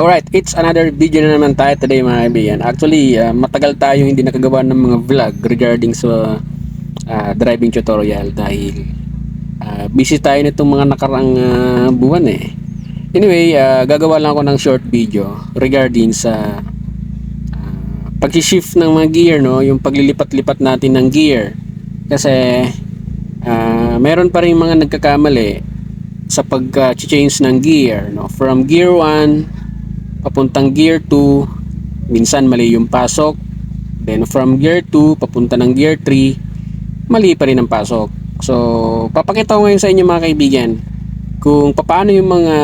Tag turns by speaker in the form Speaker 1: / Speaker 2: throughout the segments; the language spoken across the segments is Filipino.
Speaker 1: Alright, it's another video na naman tayo today mga kaibigan. Actually, matagal tayo hindi nakagawa ng mga vlog regarding sa driving tutorial dahil busy tayo nitong mga nakarang buwan eh. Anyway, gagawa lang ako ng short video regarding sa pag-shift ng mga gear, no? Yung paglilipat-lipat natin ng gear. Kasi meron pa rin mga nagkakamali sa pag-change ng gear, no? From gear 1 papuntang gear 2, minsan mali yung pasok. Then from gear 2 papunta ng gear 3, mali pa rin ang pasok. So papakita ko ngayon sa inyo mga kaibigan kung paano yung mga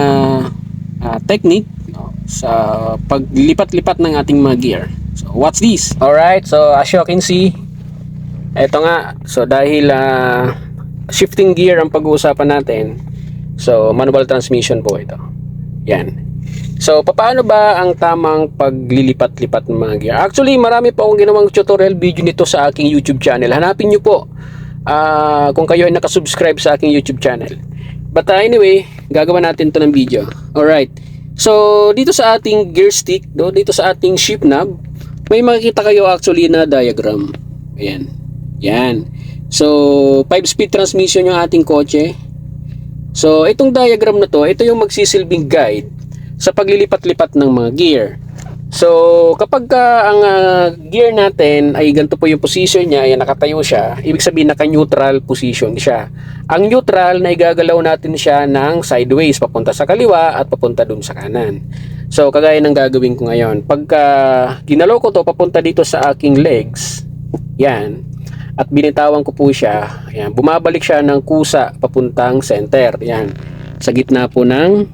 Speaker 1: technique, no, sa paglipat-lipat ng ating mga gear. So what's this? Alright, so as you can see, eto nga. So dahil shifting gear ang pag-uusapan natin, so manual transmission po ito. Yan. So, paano ba ang tamang paglilipat-lipat ng mga gear? Actually, marami pa akong ginawang tutorial video nito sa aking YouTube channel. Hanapin nyo po kung kayo ay nakasubscribe sa aking YouTube channel. But anyway, gagawa natin to ng video. Alright. So, dito sa ating gear stick, dito sa ating shift knob, may makikita kayo actually na diagram. Ayan. Yan. So, 5-speed transmission yung ating kotse. So, itong diagram na to, ito yung magsisilbing guide sa paglilipat-lipat ng mga gear. So, kapag ang gear natin ay ganito po yung position niya, ay nakatayo siya, ibig sabihin naka-neutral position siya. Ang neutral na igagalaw natin siya ng sideways, papunta sa kaliwa at papunta dun sa kanan. So, kagaya ng gagawin ko ngayon. Pagka ginalaw ko to papunta dito sa aking legs, yan, at binitawan ko po siya, yan, bumabalik siya ng kusa papuntang center, yan, sa gitna po ng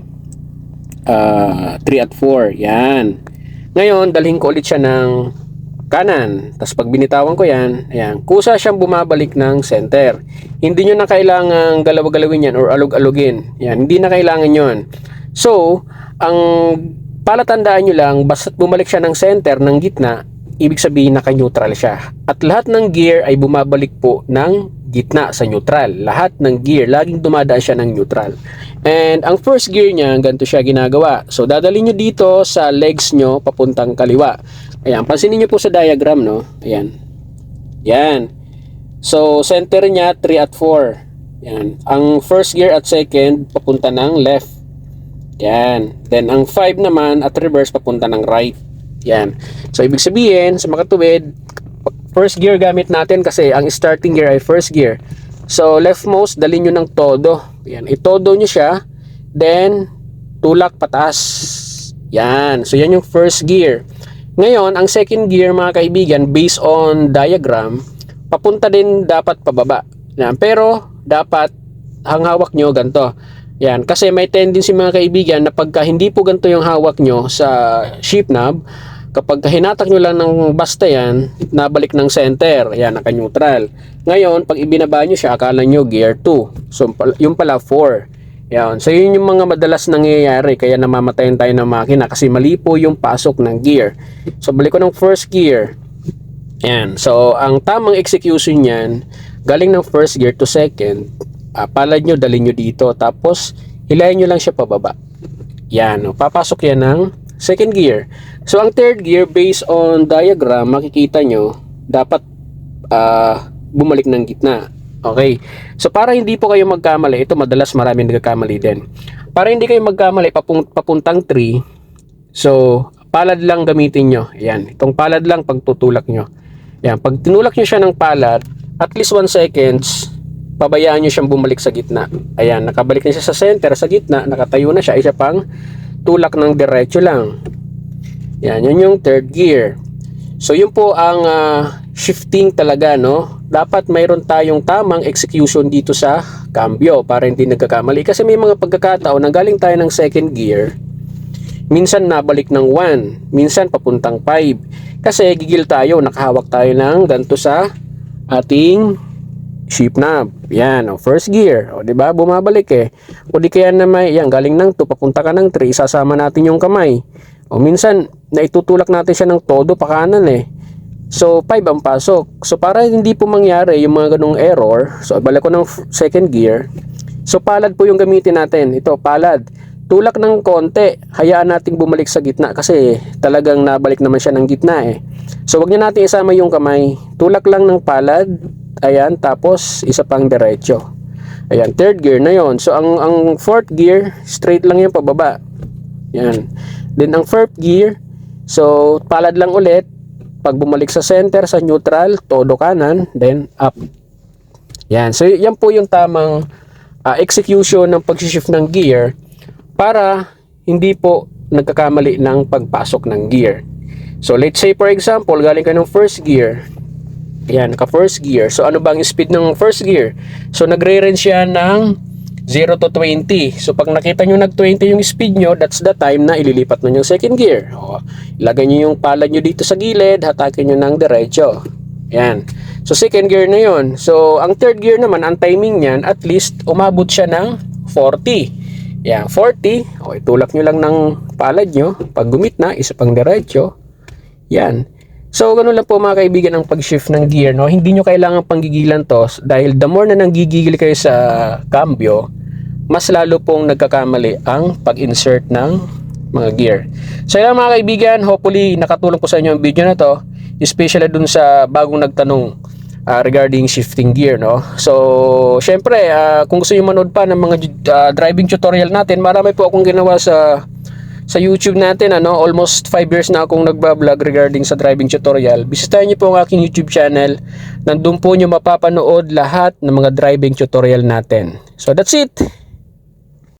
Speaker 1: 3 at 4, yan. Ngayon, dalhin ko ulit siya ng kanan. Tapos pag binitawan ko yan, ayan, kusa siyang bumabalik ng center. Hindi nyo na kailangang galaw-galawin yan or alog-alogin. Yan, hindi na kailangan yon. So, ang palatandaan nyo lang, basta't bumalik siya ng center, ng gitna, ibig sabihin naka-neutral siya. At lahat ng gear ay bumabalik po ng gitna sa neutral. Lahat ng gear, laging dumadaan siya ng neutral. And ang first gear niya, ganito siya ginagawa. So, dadalhin nyo dito sa legs nyo, papuntang kaliwa. Ayan, pansinin nyo po sa diagram, no? Ayan. Yan. So, center niya, 3 at 4. Yan. Ang first gear at second, papunta ng left. Yan. Then, ang 5 naman at reverse, papunta ng right. Yan. So, ibig sabihin, sa makatuwid, first gear gamit natin kasi ang starting gear ay first gear. So, leftmost, dalhin nyo ng todo. Yan, itodo nyo siya. Then, tulak pataas. Yan. So, yan yung first gear. Ngayon, ang second gear, mga kaibigan, based on diagram, papunta din dapat pababa. Yan. Pero, dapat, ang hawak nyo, ganito. Yan. Kasi may tendency, mga kaibigan, na pagka hindi po ganito yung hawak nyo sa shift knob, kapag hinatak nyo lang ng basta yan, nabalik ng center, yan, naka-neutral. Ngayon, pag ibinaba nyo siya, akala nyo gear 2. So, yung pala 4. Yan. So, yun yung mga madalas nangyayari, kaya namamatayin tayo ng makina kasi mali po yung pasok ng gear. So, balik ko ng first gear. Yan. So, ang tamang execution yan, galing ng first gear to second, palad nyo, dalhin nyo dito, tapos, hilahin nyo lang siya pababa. Yan. No? Papasok yan ng second gear. So, ang third gear, based on diagram, makikita nyo, dapat bumalik ng gitna. Okay. So, para hindi po kayo magkamali, ito madalas maraming nagkakamali din. Para hindi kayo magkamali, papuntang 3, so, palad lang gamitin nyo. Ayan. Itong palad lang pagtutulak nyo. Ayan. Pag tinulak nyo siya ng palad, at least 1 seconds, pabayaan nyo siyang bumalik sa gitna. Ayan. Nakabalik na siya sa center, sa gitna, nakatayo na siya. Isa pang tulak ng diretso lang. Yan, yun yung third gear. So, yun po ang shifting talaga, no? Dapat mayroon tayong tamang execution dito sa cambio para hindi nagkakamali. Kasi may mga pagkakataon na galing tayo ng second gear, minsan nabalik ng 1, minsan papuntang 5. Kasi gigil tayo, nakahawak tayo ng ganito sa ating shift knob. Yan, o, first gear. O, diba? Bumabalik eh. O di kaya na may, yan, galing ng 2, papunta ka ng 3, isasama natin yung kamay. O minsan, naitutulak natin siya ng todo pa kanan eh. So, 5 ang pasok. So, para hindi po mangyari yung mga ganong error, so, balik ko ng second gear. So, palad po yung gamitin natin. Ito, palad. tulak ng konti, hayaan nating bumalik sa gitna kasi talagang nabalik naman siya ng gitna eh. So wag niyo natin isama yung kamay, tulak lang ng palad, ayan, tapos isa pang diretso. Ayan, third gear na yon. So ang fourth gear, straight lang yan pababa. Yan. Then ang fourth gear, so palad lang ulit, pag bumalik sa center, sa neutral, todo kanan, then up. Yan. So yan po yung tamang execution ng pag-shift ng gear para hindi po nagkakamali ng pagpasok ng gear. So let's say for example, galing ka ng first gear. Yan, naka first gear. So ano ba ang speed ng first gear? So nagre-range siya ng 0 to 20. So pag nakita nyo nag 20 yung speed nyo, that's the time na ililipat nyo yung second gear. O, ilagay nyo yung palad nyo dito sa gilid, hatakin nyo ng diretso. Yan. So second gear na yon. So ang third gear naman, ang timing niyan, at least umabot siya ng 40. Yan, 40. O, itulak nyo lang ng palad nyo. Pag gumit na, isa pang diretso. Yan. So, ganun lang po mga kaibigan ang pag-shift ng gear, no? Hindi nyo kailangan panggigilan to dahil the more na nanggigigil kayo sa cambio, mas lalo pong nagkakamali ang pag-insert ng mga gear. So, yan mga kaibigan, hopefully nakatulong po sa inyo ang video na to, especially dun sa bagong nagtanong regarding shifting gear, no? So, syempre, kung gusto niyo manood pa ng mga driving tutorial natin, marami po akong ginawa sa YouTube natin, ano, almost 5 years na akong nagba-vlog regarding sa driving tutorial. Bisitahin niyo po ang aking YouTube channel. Nandun po niyo mapapanood lahat ng mga driving tutorial natin. So, that's it.